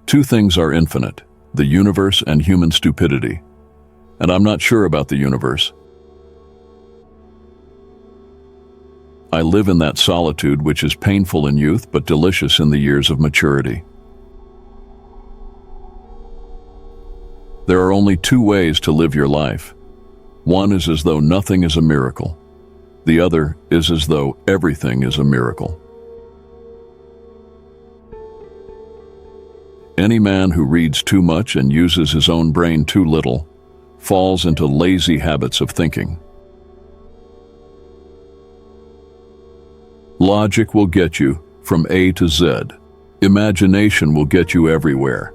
Two things are infinite, the universe and human stupidity. And I'm not sure about the universe. I live in that solitude which is painful in youth but delicious in the years of maturity. There are only two ways to live your life. One is as though nothing is a miracle. The other is as though everything is a miracle. Any man who reads too much and uses his own brain too little falls into lazy habits of thinking. Logic will get you from A to Z. Imagination will get you everywhere.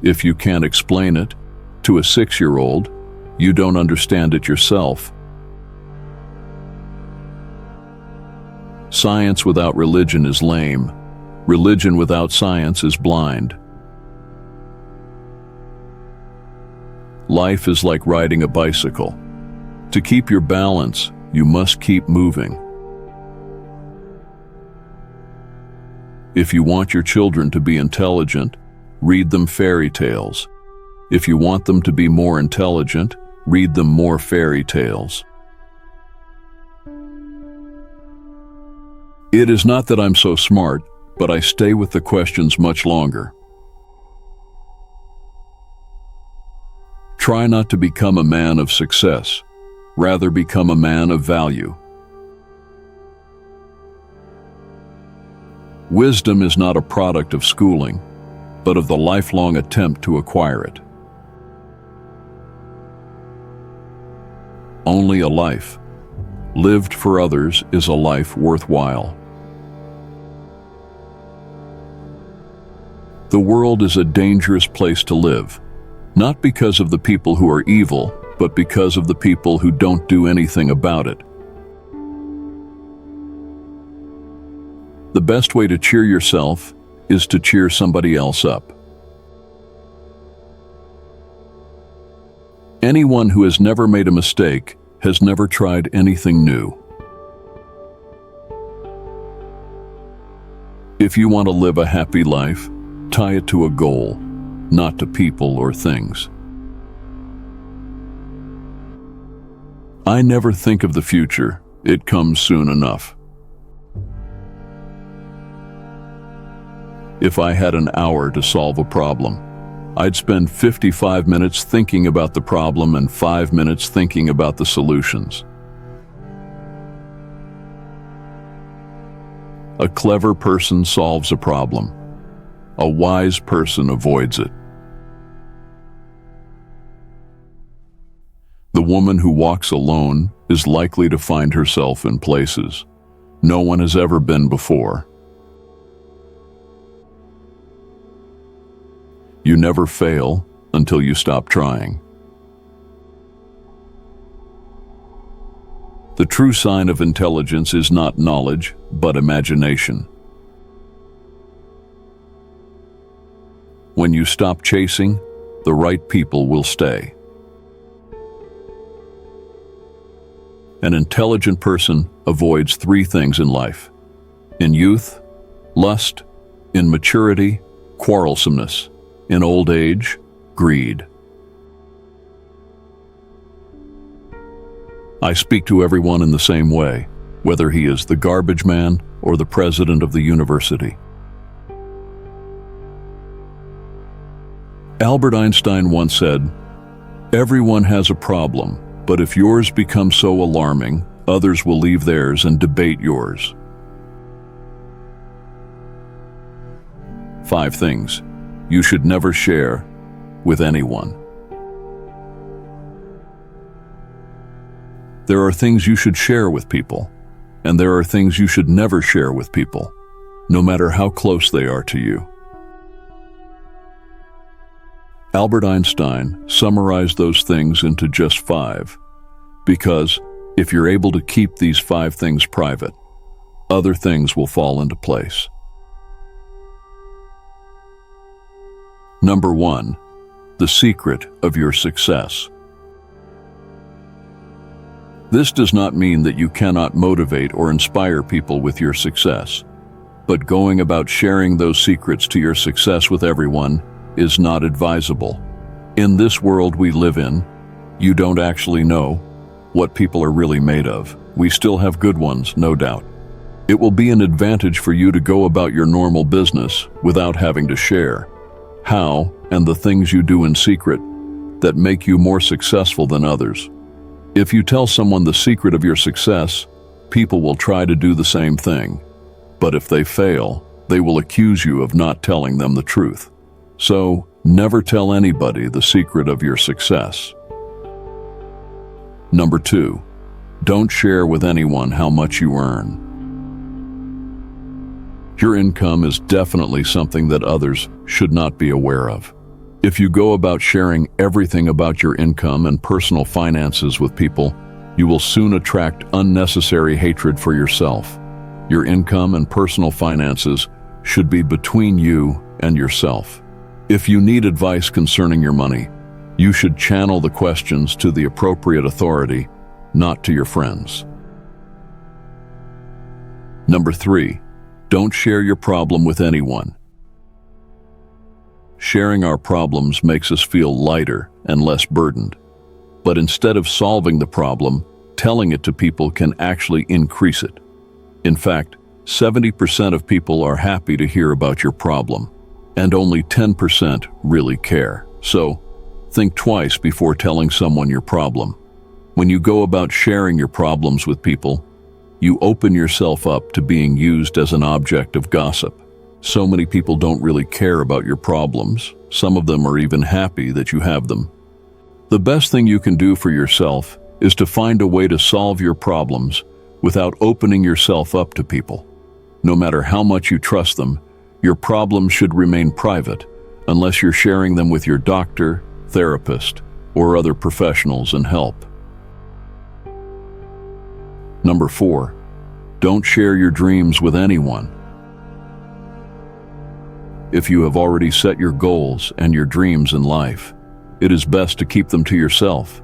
If you can't explain it to a 6-year-old, you don't understand it yourself. Science without religion is lame. Religion without science is blind. Life is like riding a bicycle. To keep your balance, you must keep moving. If you want your children to be intelligent, read them fairy tales. If you want them to be more intelligent, read them more fairy tales. It is not that I'm so smart, but I stay with the questions much longer. Try not to become a man of success. Rather become a man of value. Wisdom is not a product of schooling, but of the lifelong attempt to acquire it. Only a life lived for others is a life worthwhile. The world is a dangerous place to live, not because of the people who are evil, but because of the people who don't do anything about it. The best way to cheer yourself is to cheer somebody else up. Anyone who has never made a mistake has never tried anything new. If you want to live a happy life, tie it to a goal, not to people or things. I never think of the future. It comes soon enough. If I had an hour to solve a problem, I'd spend 55 minutes thinking about the problem and 5 minutes thinking about the solutions. A clever person solves a problem. A wise person avoids it. The woman who walks alone is likely to find herself in places no one has ever been before. You never fail until you stop trying. The true sign of intelligence is not knowledge, but imagination. When you stop chasing, the right people will stay. An intelligent person avoids 3 things in life: in youth, lust; in maturity, quarrelsomeness; in old age, greed. I speak to everyone in the same way, whether he is the garbage man or the president of the university. Albert Einstein once said, "Everyone has a problem, but if yours becomes so alarming, others will leave theirs and debate yours." 5 things you should never share with anyone. There are things you should share with people, and there are things you should never share with people, no matter how close they are to you. Albert Einstein summarized those things into just 5, because if you're able to keep these 5 things private, other things will fall into place. Number 1, the secret of your success. This does not mean that you cannot motivate or inspire people with your success. But going about sharing those secrets to your success with everyone is not advisable. In this world we live in, you don't actually know what people are really made of. We still have good ones, no doubt. It will be an advantage for you to go about your normal business without having to share how and the things you do in secret that make you more successful than others. If you tell someone the secret of your success, people will try to do the same thing. But if they fail, they will accuse you of not telling them the truth. So, never tell anybody the secret of your success. Number 2, don't share with anyone how much you earn. Your income is definitely something that others should not be aware of. If you go about sharing everything about your income and personal finances with people, you will soon attract unnecessary hatred for yourself. Your income and personal finances should be between you and yourself. If you need advice concerning your money, you should channel the questions to the appropriate authority, not to your friends. Number 3, don't share your problem with anyone. Sharing our problems makes us feel lighter and less burdened. But instead of solving the problem, telling it to people can actually increase it. In fact, 70% of people are happy to hear about your problem, and only 10% really care. So, think twice before telling someone your problem. When you go about sharing your problems with people, you open yourself up to being used as an object of gossip. So many people don't really care about your problems. Some of them are even happy that you have them. The best thing you can do for yourself is to find a way to solve your problems without opening yourself up to people. No matter how much you trust them, your problems should remain private unless you're sharing them with your doctor, therapist, or other professionals and help. Number 4, don't share your dreams with anyone. If you have already set your goals and your dreams in life, it is best to keep them to yourself,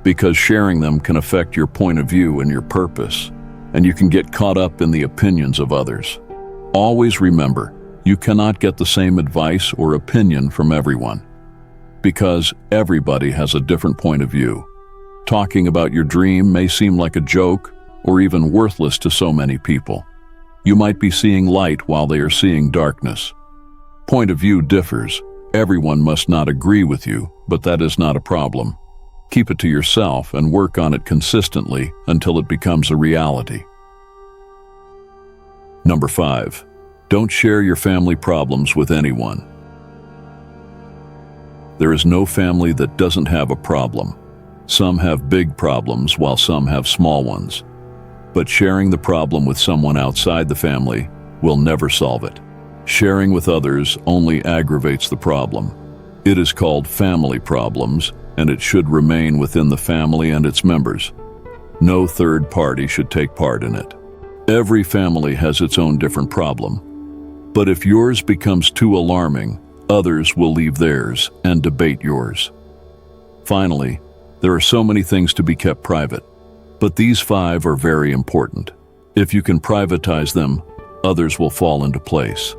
because sharing them can affect your point of view and your purpose, and you can get caught up in the opinions of others. Always remember, you cannot get the same advice or opinion from everyone, because everybody has a different point of view. Talking about your dream may seem like a joke or even worthless to so many people. You might be seeing light while they are seeing darkness. Point of view differs. Everyone must not agree with you, but that is not a problem. Keep it to yourself and work on it consistently until it becomes a reality. Number 5, don't share your family problems with anyone. There is no family that doesn't have a problem. Some have big problems while some have small ones. But sharing the problem with someone outside the family will never solve it. Sharing with others only aggravates the problem. It is called family problems, and it should remain within the family and its members. No third party should take part in it. Every family has its own different problem. But if yours becomes too alarming, others will leave theirs and debate yours. Finally, there are so many things to be kept private, but these 5 are very important. If you can privatize them, others will fall into place.